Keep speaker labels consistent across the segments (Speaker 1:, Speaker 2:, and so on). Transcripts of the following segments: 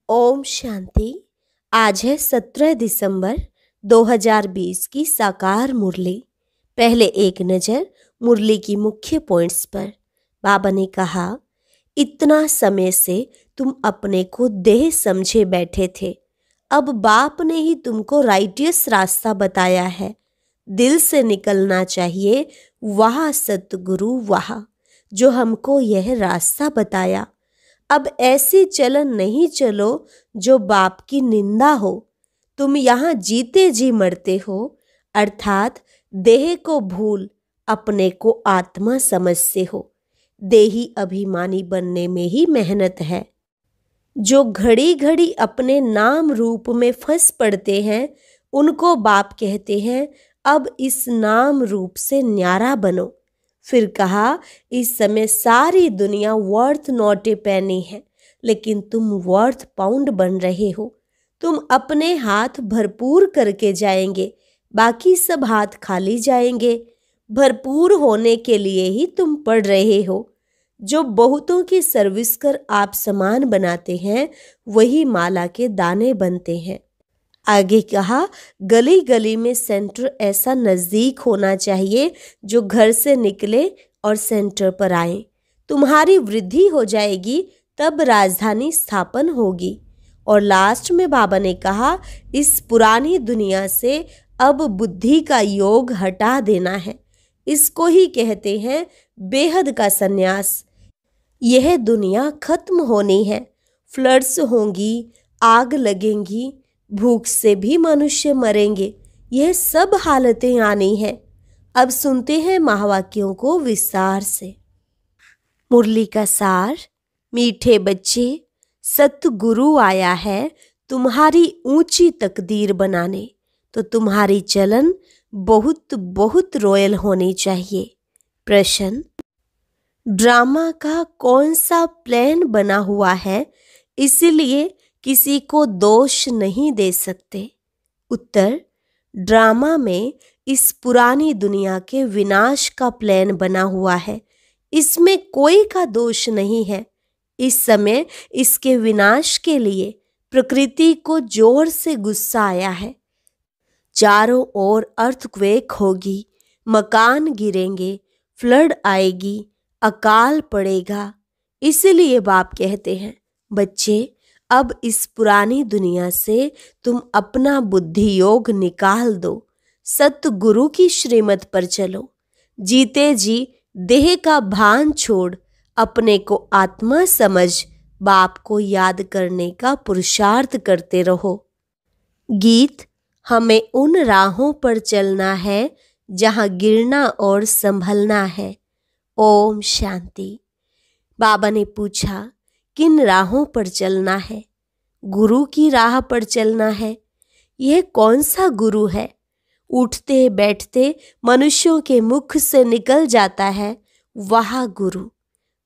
Speaker 1: ओम शांति। आज है 17 दिसंबर 2020 की साकार मुरली। पहले एक नज़र मुरली की मुख्य पॉइंट्स पर। बाबा ने कहा, इतना समय से तुम अपने को देह समझे बैठे थे, अब बाप ने ही तुमको राइटियस रास्ता बताया है। दिल से निकलना चाहिए, वहाँ सतगुरु वहाँ जो हमको यह रास्ता बताया। अब ऐसी चलन नहीं चलो जो बाप की निंदा हो। तुम यहाँ जीते जी मरते हो, अर्थात देह को भूल अपने को आत्मा समझते हो। देही अभिमानी बनने में ही मेहनत है। जो घड़ी घड़ी अपने नाम रूप में फंस पड़ते हैं, उनको बाप कहते हैं, अब इस नाम रूप से न्यारा बनो। फिर कहा, इस समय सारी दुनिया वर्थ नॉट ए पेनी है, लेकिन तुम वर्थ पाउंड बन रहे हो। तुम अपने हाथ भरपूर करके जाएंगे, बाकी सब हाथ खाली जाएंगे। भरपूर होने के लिए ही तुम पढ़ रहे हो। जो बहुतों की सर्विस कर आप समान बनाते हैं, वही माला के दाने बनते हैं। आगे कहा, गली गली में सेंटर ऐसा नज़दीक होना चाहिए जो घर से निकले और सेंटर पर आए। तुम्हारी वृद्धि हो जाएगी, तब राजधानी स्थापन होगी। और लास्ट में बाबा ने कहा, इस पुरानी दुनिया से अब बुद्धि का योग हटा देना है। इसको ही कहते हैं बेहद का सन्यास। यह दुनिया खत्म होनी है। फ्लड्स होंगी, आग लगेंगी, भूख से भी मनुष्य मरेंगे। यह सब हालतें आनी है। अब सुनते हैं महावाक्यों को विस्तार से। मुरली का सार। मीठे बच्चे, सतगुरु आया है तुम्हारी ऊंची तकदीर बनाने, तो तुम्हारी चलन बहुत बहुत रॉयल होनी चाहिए। प्रश्न, ड्रामा का कौन सा प्लान बना हुआ है, इसलिए किसी को दोष नहीं दे सकते? उत्तर, ड्रामा में इस पुरानी दुनिया के विनाश का प्लान बना हुआ है। इसमें कोई का दोष नहीं है। इस समय इसके विनाश के लिए प्रकृति को जोर से गुस्सा आया है। चारों ओर अर्थक्वेक होगी, मकान गिरेंगे, फ्लड आएगी, अकाल पड़ेगा। इसलिए बाप कहते हैं, बच्चे, अब इस पुरानी दुनिया से तुम अपना बुद्धि योग निकाल दो। सतगुरु की श्रीमत पर चलो। जीते जी देह का भान छोड़ अपने को आत्मा समझ बाप को याद करने का पुरुषार्थ करते रहो। गीत, हमें उन राहों पर चलना है जहाँ गिरना और संभलना है। ओम शांति। बाबा ने पूछा, किन राहों पर चलना है? गुरु की राह पर चलना है। यह कौन सा गुरु है? उठते बैठते मनुष्यों के मुख से निकल जाता है, वह गुरु।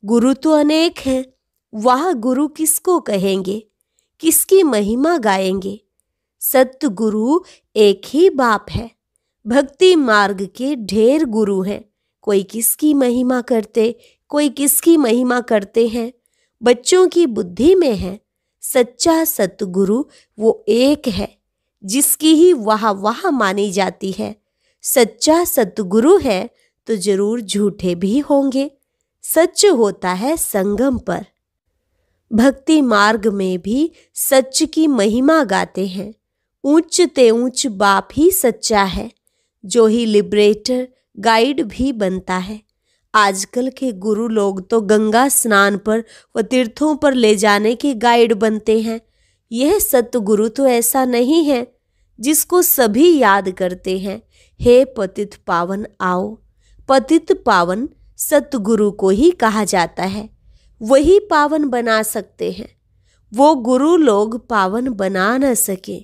Speaker 1: गुरु तो अनेक हैं, वह गुरु किसको कहेंगे? किसकी महिमा गाएंगे? सतगुरु एक ही बाप है। भक्ति मार्ग के ढेर गुरु हैं, कोई किसकी महिमा करते, कोई किसकी महिमा करते हैं। बच्चों की बुद्धि में है, सच्चा सतगुरु वो एक है, जिसकी ही वाह मानी जाती है। सच्चा सतगुरु है तो जरूर झूठे भी होंगे। सच होता है संगम पर। भक्ति मार्ग में भी सच की महिमा गाते हैं। ऊंच ते ऊंच बाप ही सच्चा है, जो ही लिबरेटर गाइड भी बनता है। आजकल के गुरु लोग तो गंगा स्नान पर व तीर्थों पर ले जाने के गाइड बनते हैं। यह सतगुरु तो ऐसा नहीं है, जिसको सभी याद करते हैं, हे पतित पावन आओ। पतित पावन सतगुरु को ही कहा जाता है, वही पावन बना सकते हैं। वो गुरु लोग पावन बना न सके।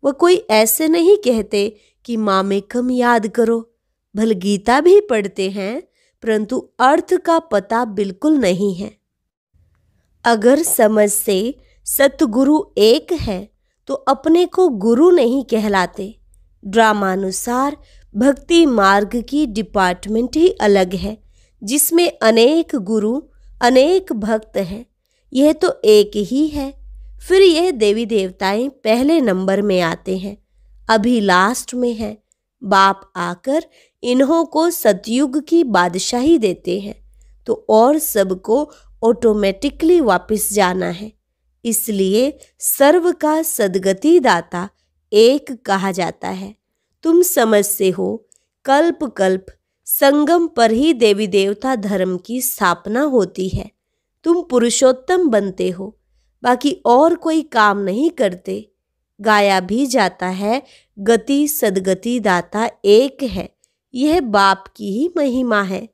Speaker 1: वह कोई ऐसे नहीं कहते कि मामेकम याद करो। भल गीता भी पढ़ते हैं, परंतु अर्थ का पता बिल्कुल नहीं है। अगर समझ से सतगुरु एक है, तो अपने को गुरु नहीं कहलाते। ड्रामानुसार भक्ति मार्ग की डिपार्टमेंट ही अलग है, जिसमें अनेक गुरु अनेक भक्त हैं। यह तो एक ही है। फिर यह देवी देवताएं पहले नंबर में आते हैं, अभी लास्ट में है। बाप आकर इन्हों को सतयुग की बादशाही देते हैं, तो और सबको ऑटोमेटिकली वापस जाना है। इसलिए सर्व का सद्गति दाता एक कहा जाता है। तुम समझते हो, कल्प कल्प संगम पर ही देवी देवता धर्म की स्थापना होती है। तुम पुरुषोत्तम बनते हो, बाकी और कोई काम नहीं करते। गाया भी जाता है, गति सद्गति दाता एक है। यह बाप की ही महिमा है।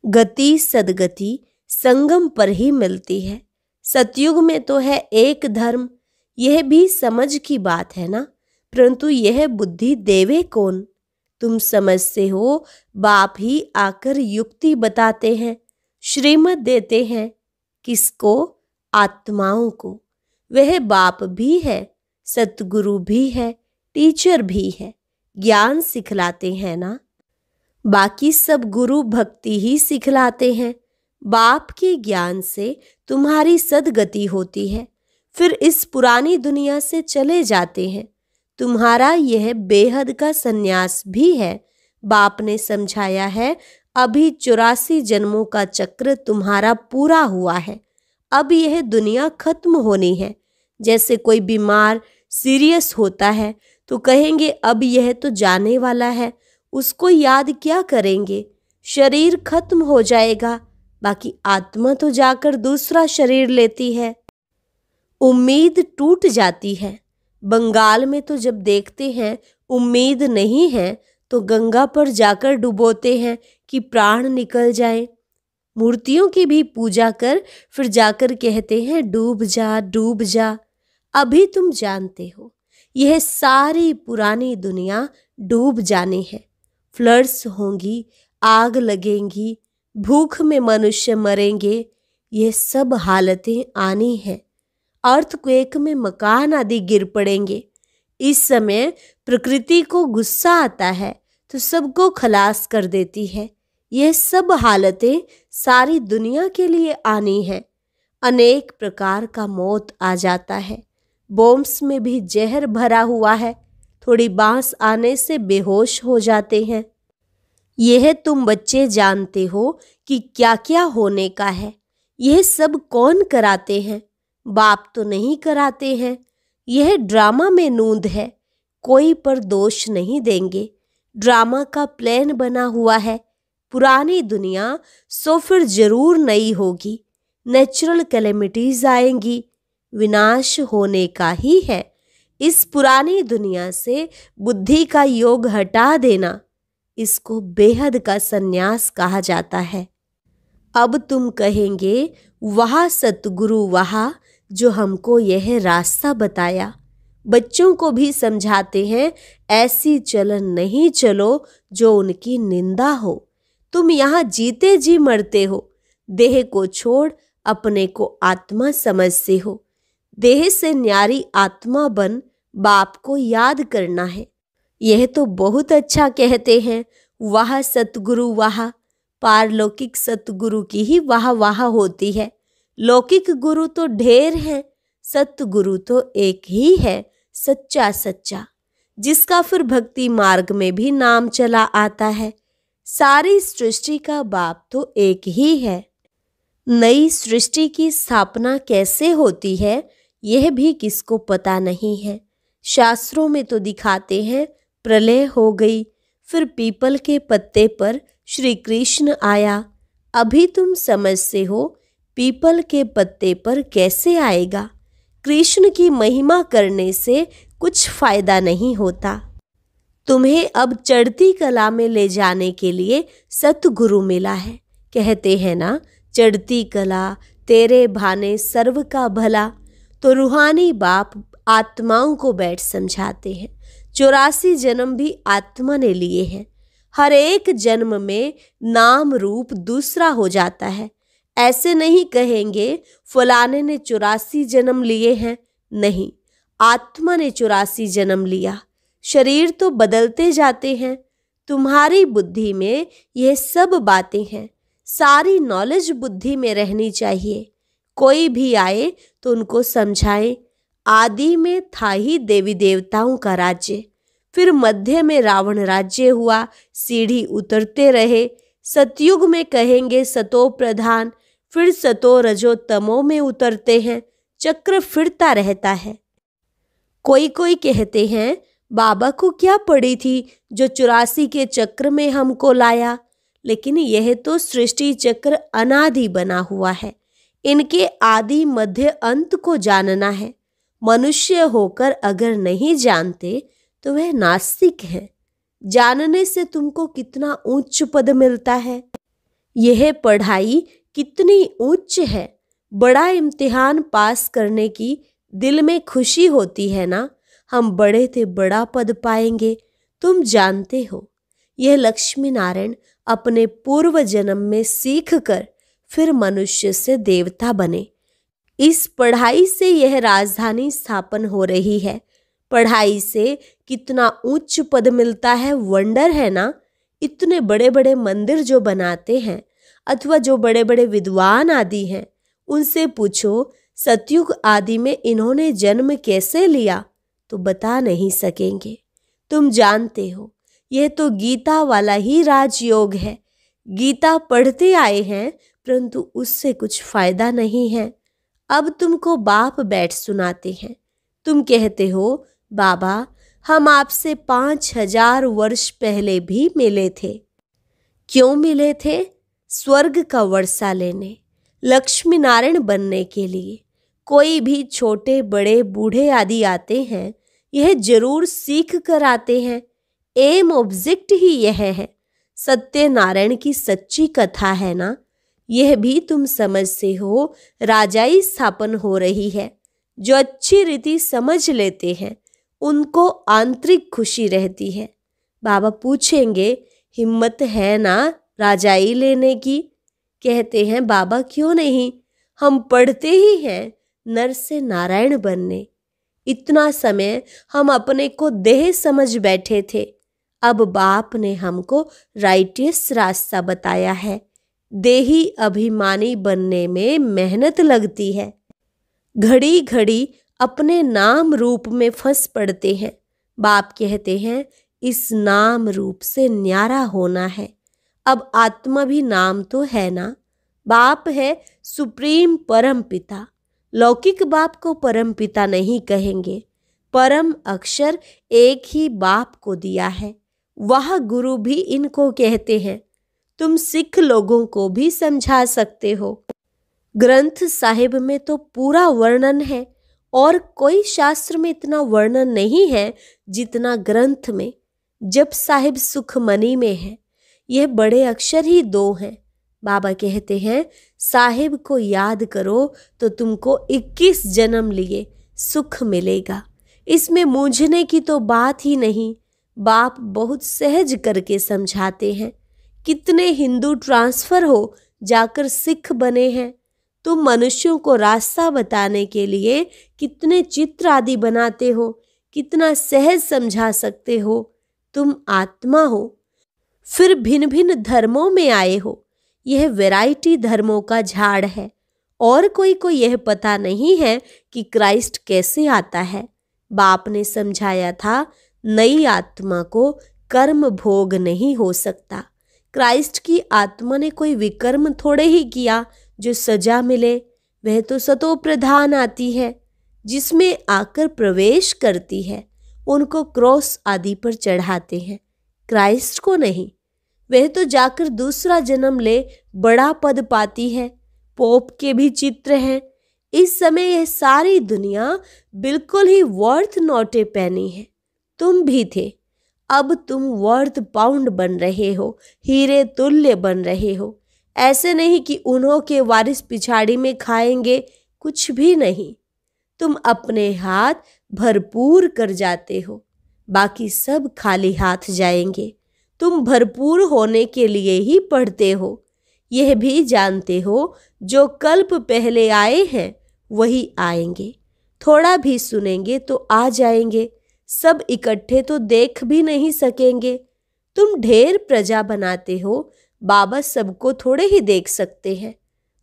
Speaker 1: गति सद्गति संगम पर ही मिलती है। सतयुग में तो है एक धर्म, यह भी समझ की बात है ना, परंतु यह बुद्धि देवे कौन? तुम समझते हो, बाप ही आकर युक्ति बताते हैं, श्रीमत देते हैं। किसको? आत्माओं को। वह बाप भी है, सतगुरु भी है, टीचर भी है, ज्ञान सिखलाते हैं ना। बाकी सब गुरु भक्ति ही सिखलाते हैं। बाप के ज्ञान से तुम्हारी सद्गति होती है, फिर इस पुरानी दुनिया से चले जाते हैं। तुम्हारा यह बेहद का संन्यास भी है। बाप ने समझाया है, अभी 84 जन्मों का चक्र तुम्हारा पूरा हुआ है। अब यह दुनिया खत्म होनी है। जैसे कोई बीमार सीरियस होता है तो कहेंगे अब यह तो जाने वाला है, उसको याद क्या करेंगे, शरीर खत्म हो जाएगा, बाकी आत्मा तो जाकर दूसरा शरीर लेती है। उम्मीद टूट जाती है। बंगाल में तो जब देखते हैं उम्मीद नहीं है तो गंगा पर जाकर डुबोते हैं कि प्राण निकल जाए। मूर्तियों की भी पूजा कर फिर जाकर कहते हैं डूब जा डूब जा। अभी तुम जानते हो यह सारी पुरानी दुनिया डूब जानी है। फ्लड्स होंगी, आग लगेंगी, भूख में मनुष्य मरेंगे, ये सब हालतें आनी हैं। अर्थक्वेक में मकान आदि गिर पड़ेंगे। इस समय प्रकृति को गुस्सा आता है तो सबको खलास कर देती है। यह सब हालतें सारी दुनिया के लिए आनी है। अनेक प्रकार का मौत आ जाता है। बॉम्ब्स में भी जहर भरा हुआ है, थोड़ी बांस आने से बेहोश हो जाते हैं। यह तुम बच्चे जानते हो कि क्या क्या होने का है। यह सब कौन कराते हैं? बाप तो नहीं कराते हैं। यह ड्रामा में नूंद है, कोई पर दोष नहीं देंगे। ड्रामा का प्लान बना हुआ है। पुरानी दुनिया सो फिर जरूर नई होगी। नेचुरल कैलेमिटीज आएंगी, विनाश होने का ही है। इस पुरानी दुनिया से बुद्धि का योग हटा देना, इसको बेहद का संन्यास कहा जाता है। अब तुम कहेंगे वहाँ सतगुरु वहाँ जो हमको यह रास्ता बताया। बच्चों को भी समझाते हैं ऐसी चलन नहीं चलो जो उनकी निंदा हो। तुम यहाँ जीते जी मरते हो। देह को छोड़ अपने को आत्मा समझते हो। देह से न्यारी आत्मा बन बाप को याद करना है। यह तो बहुत अच्छा कहते हैं, वाह सतगुरु वाह। पारलौकिक सतगुरु की ही वाह वाह होती है। लौकिक गुरु तो ढेर हैं, सतगुरु तो एक ही है, सच्चा सच्चा, जिसका फिर भक्ति मार्ग में भी नाम चला आता है। सारी सृष्टि का बाप तो एक ही है। नई सृष्टि की स्थापना कैसे होती है यह भी किसको पता नहीं है। शास्त्रों में तो दिखाते हैं प्रलय हो गई, फिर पीपल के पत्ते पर श्री कृष्ण आया। अभी तुम समझते हो पीपल के पत्ते पर कैसे आएगा। कृष्ण की महिमा करने से कुछ फायदा नहीं होता। तुम्हें अब चढ़ती कला में ले जाने के लिए सतगुरु मिला है। कहते हैं ना, चढ़ती कला तेरे भाने सर्व का भला। तो रूहानी बाप आत्माओं को बैठ समझाते हैं। 84 जन्म भी आत्मा ने लिए हैं। हर एक जन्म में नाम रूप दूसरा हो जाता है। ऐसे नहीं कहेंगे फलाने ने 84 जन्म लिए हैं, नहीं, आत्मा ने 84 जन्म लिया। शरीर तो बदलते जाते हैं। तुम्हारी बुद्धि में यह सब बातें हैं। सारी नॉलेज बुद्धि में रहनी चाहिए। कोई भी आए तो उनको समझाएं, आदि में था ही देवी देवताओं का राज्य, फिर मध्य में रावण राज्य हुआ, सीढ़ी उतरते रहे। सतयुग में कहेंगे सतो प्रधान, फिर सतो रजो तमो में उतरते हैं, चक्र फिरता रहता है। कोई कोई कहते हैं बाबा को क्या पड़ी थी जो 84 के चक्र में हमको लाया, लेकिन यह तो सृष्टि चक्र अनादि बना हुआ है, इनके आदि मध्य अंत को जानना है। मनुष्य होकर अगर नहीं जानते तो वह नास्तिक है। जानने से तुमको कितना उच्च पद मिलता है। यह पढ़ाई कितनी उच्च है। बड़ा इम्तिहान पास करने की दिल में खुशी होती है ना, हम बड़े थे बड़ा पद पाएंगे। तुम जानते हो यह लक्ष्मी नारायण अपने पूर्व जन्म में सीख कर फिर मनुष्य से देवता बने। इस पढ़ाई से यह राजधानी स्थापन हो रही है। पढ़ाई से कितना उच्च पद मिलता है, वंडर है ना। इतने बड़े बड़े मंदिर जो बनाते हैं अथवा जो बड़े बड़े विद्वान आदि हैं, उनसे पूछो सतयुग आदि में इन्होंने जन्म कैसे लिया, तो बता नहीं सकेंगे। तुम जानते हो यह तो गीता वाला ही राजयोग है। गीता पढ़ते आए हैं परंतु उससे कुछ फायदा नहीं है। अब तुमको बाप बैठ सुनाते हैं। तुम कहते हो बाबा हम आपसे 5000 वर्ष पहले भी मिले थे। क्यों मिले थे? स्वर्ग का वर्षा लेने, लक्ष्मी नारायण बनने के लिए। कोई भी छोटे बड़े बूढ़े आदि आते हैं, यह जरूर सीख कर आते हैं। एम ऑब्जेक्ट ही यह है। सत्यनारायण की सच्ची कथा है ना, यह भी तुम समझते हो। राजाई स्थापन हो रही है। जो अच्छी रीति समझ लेते हैं उनको आंतरिक खुशी रहती है। बाबा पूछेंगे हिम्मत है ना राजाई लेने की? कहते हैं बाबा क्यों नहीं, हम पढ़ते ही हैं नर से नारायण बनने। इतना समय हम अपने को देह समझ बैठे थे, अब बाप ने हमको राइटियस रास्ता बताया है। देही अभिमानी बनने में मेहनत लगती है। घड़ी घड़ी अपने नाम रूप में फंस पड़ते हैं। बाप कहते हैं इस नाम रूप से न्यारा होना है। अब आत्मा भी नाम तो है ना। बाप है सुप्रीम परम पिता। लौकिक बाप को परम पिता नहीं कहेंगे। परम अक्षर एक ही बाप को दिया है, वह गुरु भी इनको कहते हैं। तुम सिख लोगों को भी समझा सकते हो। ग्रंथ साहिब में तो पूरा वर्णन है और कोई शास्त्र में इतना वर्णन नहीं है जितना ग्रंथ में। जप साहिब सुखमनी में है। यह बड़े अक्षर ही 2 हैं। बाबा कहते हैं साहिब को याद करो तो तुमको 21 जन्म लिए सुख मिलेगा। इसमें मूंझने की तो बात ही नहीं। बाप बहुत सहज करके समझाते हैं। कितने हिंदू ट्रांसफर हो जाकर सिख बने हैं। तुम मनुष्यों को रास्ता बताने के लिए कितने चित्र आदि बनाते हो, कितना सहज समझा सकते हो। तुम आत्मा हो, फिर भिन्न भिन्न धर्मों में आए हो। यह वैरायटी धर्मों का झाड़ है। और कोई को यह पता नहीं है कि क्राइस्ट कैसे आता है। बाप ने समझाया था नई आत्मा को कर्म भोग नहीं हो सकता। क्राइस्ट की आत्मा ने कोई विकर्म थोड़े ही किया जो सजा मिले। वह तो सतो प्रधान आती है जिसमें आकर प्रवेश करती है। उनको क्रॉस आदि पर चढ़ाते हैं, क्राइस्ट को नहीं। वह तो जाकर दूसरा जन्म ले बड़ा पद पाती है। पोप के भी चित्र हैं। इस समय यह सारी दुनिया बिल्कुल ही वर्थ नॉट ए पेनी है। तुम भी थे, अब तुम वर्थ पाउंड बन रहे हो, हीरे तुल्य बन रहे हो। ऐसे नहीं कि उन्हों के वारिस पिछाड़ी में खाएंगे, कुछ भी नहीं। तुम अपने हाथ भरपूर कर जाते हो, बाकी सब खाली हाथ जाएंगे। तुम भरपूर होने के लिए ही पढ़ते हो। यह भी जानते हो जो कल्प पहले आए हैं वही आएंगे। थोड़ा भी सुनेंगे तो आ जाएंगे, सब इकट्ठे तो देख भी नहीं सकेंगे। तुम ढेर प्रजा बनाते हो, बाबा सबको थोड़े ही देख सकते हैं।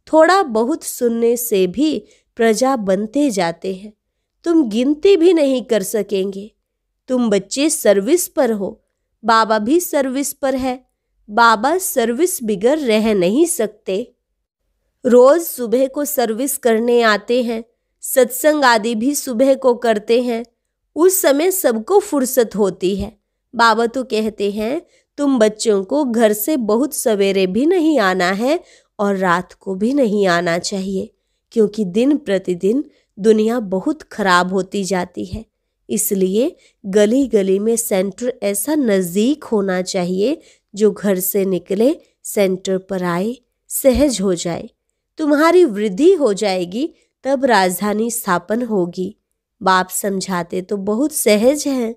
Speaker 1: थोड़ा बहुत सुनने से भी प्रजा बनते जाते हैं। तुम गिनती भी नहीं कर सकेंगे। तुम बच्चे सर्विस पर हो, बाबा भी सर्विस पर है। बाबा सर्विस बिगर रह नहीं सकते। रोज सुबह को सर्विस करने आते हैं, सत्संग आदि भी सुबह को करते हैं। उस समय सबको फुर्सत होती है। बाबा तो कहते हैं तुम बच्चों को घर से बहुत सवेरे भी नहीं आना है और रात को भी नहीं आना चाहिए, क्योंकि दिन प्रतिदिन दुनिया बहुत खराब होती जाती है। इसलिए गली गली में सेंटर ऐसा नज़दीक होना चाहिए जो घर से निकले सेंटर पर आए, सहज हो जाए। तुम्हारी वृद्धि हो जाएगी तब राजधानी स्थापन होगी। बाप समझाते तो बहुत सहज हैं।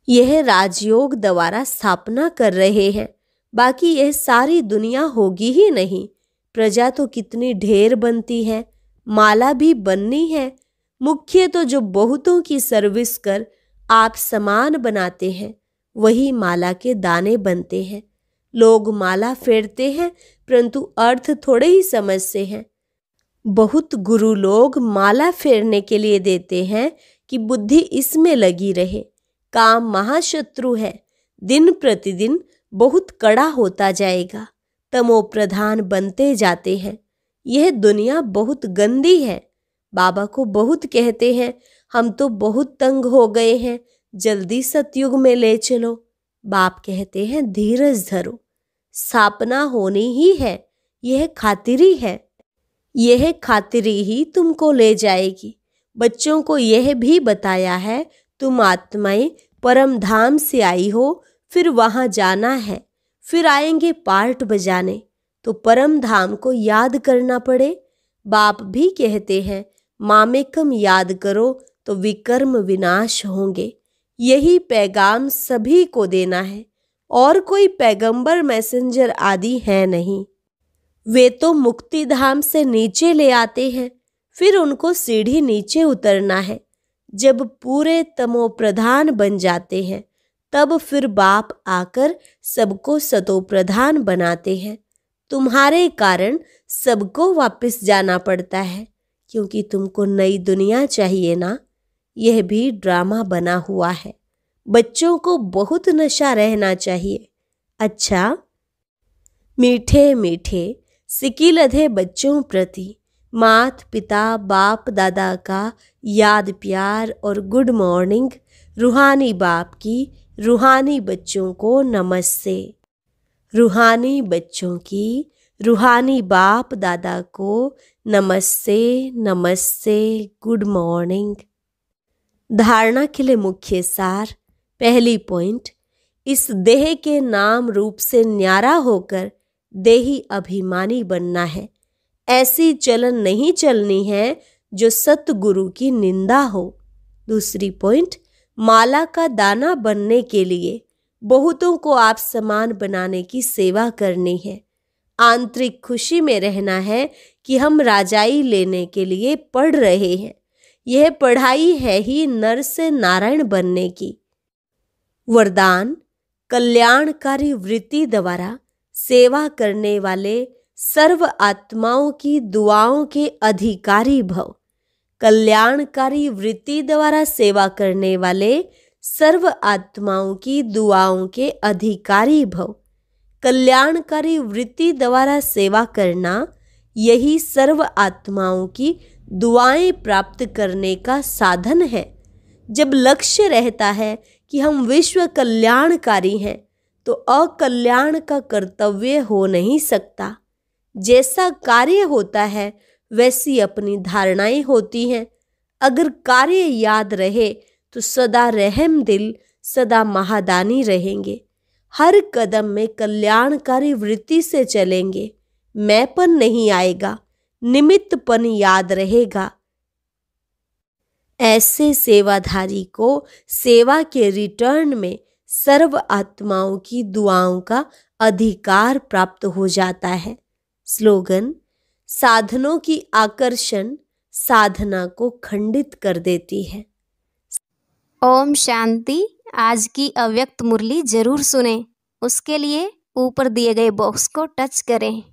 Speaker 1: यह राजयोग द्वारा स्थापना कर रहे हैं, बाकी यह सारी दुनिया होगी ही नहीं। प्रजा तो कितनी ढेर बनती है, माला भी बननी है। मुख्य तो जो बहुतों की सर्विस कर आप समान बनाते हैं, वही माला के दाने बनते हैं। लोग माला फेरते हैं परंतु अर्थ थोड़े ही समझते हैं। बहुत गुरु लोग माला फेरने के लिए देते हैं कि बुद्धि इसमें लगी रहे। काम महाशत्रु है, दिन प्रतिदिन बहुत कड़ा होता जाएगा। तमो प्रधान बनते जाते हैं। यह दुनिया बहुत गंदी है। बाबा को बहुत कहते हैं हम तो बहुत तंग हो गए हैं, जल्दी सतयुग में ले चलो। बाप कहते हैं धीरज धरो, स्थापना होनी ही है, यह खातिरी है। यह खातिरी ही तुमको ले जाएगी। बच्चों को यह भी बताया है तुम आत्माएं परम धाम से आई हो, फिर वहां जाना है, फिर आएंगे पार्ट बजाने, तो परम धाम को याद करना पड़े। बाप भी कहते हैं मामेकम याद करो तो विकर्म विनाश होंगे। यही पैगाम सभी को देना है, और कोई पैगंबर मैसेंजर आदि है नहीं। वे तो मुक्ति धाम से नीचे ले आते हैं, फिर उनको सीढ़ी नीचे उतरना है। जब पूरे तमो प्रधान बन जाते हैं तब फिर बाप आकर सबको सतो प्रधान बनाते हैं। तुम्हारे कारण सबको वापस जाना पड़ता है, क्योंकि तुमको नई दुनिया चाहिए ना। यह भी ड्रामा बना हुआ है। बच्चों को बहुत नशा रहना चाहिए। अच्छा, मीठे मीठे सिकिलधे बच्चों प्रति मात पिता बाप दादा का याद प्यार और गुड मॉर्निंग। रूहानी बाप की रूहानी बच्चों को नमस्ते। रूहानी बच्चों की रूहानी बाप दादा को नमस्ते नमस्ते, गुड मॉर्निंग। धारणा के लिए मुख्य सार। पहली पॉइंट, इस देह के नाम रूप से न्यारा होकर देही अभिमानी बनना है। ऐसी चलन नहीं चलनी है जो सतगुरु की निंदा हो। दूसरी पॉइंट, माला का दाना बनने के लिए बहुतों को आप समान बनाने की सेवा करनी है। आंतरिक खुशी में रहना है कि हम राजाई लेने के लिए पढ़ रहे हैं। यह पढ़ाई है ही नर से नारायण बनने की। वरदान, कल्याणकारी वृत्ति द्वारा सेवा करने वाले सर्व आत्माओं की दुआओं के अधिकारी भव। कल्याणकारी वृत्ति द्वारा सेवा करने वाले सर्व आत्माओं की दुआओं के अधिकारी भव। कल्याणकारी वृत्ति द्वारा सेवा करना, यही सर्व आत्माओं की दुआएं प्राप्त करने का साधन है। जब लक्ष्य रहता है कि हम विश्व कल्याणकारी हैं, तो अकल्याण का कर्तव्य हो नहीं सकता। जैसा कार्य होता है वैसी अपनी धारणाएं होती हैं। अगर कार्य याद रहे तो सदा रहम दिल, सदा महादानी रहेंगे। हर कदम में कल्याणकारी वृत्ति से चलेंगे। मैंपन नहीं आएगा, निमित्तपन याद रहेगा। ऐसे सेवाधारी को सेवा के रिटर्न में सर्व आत्माओं की दुआओं का अधिकार प्राप्त हो जाता है। स्लोगन, साधनों की आकर्षण साधना को खंडित कर देती है।
Speaker 2: ओम शांति। आज की अव्यक्त मुरली जरूर सुने। उसके लिए ऊपर दिए गए बॉक्स को टच करें।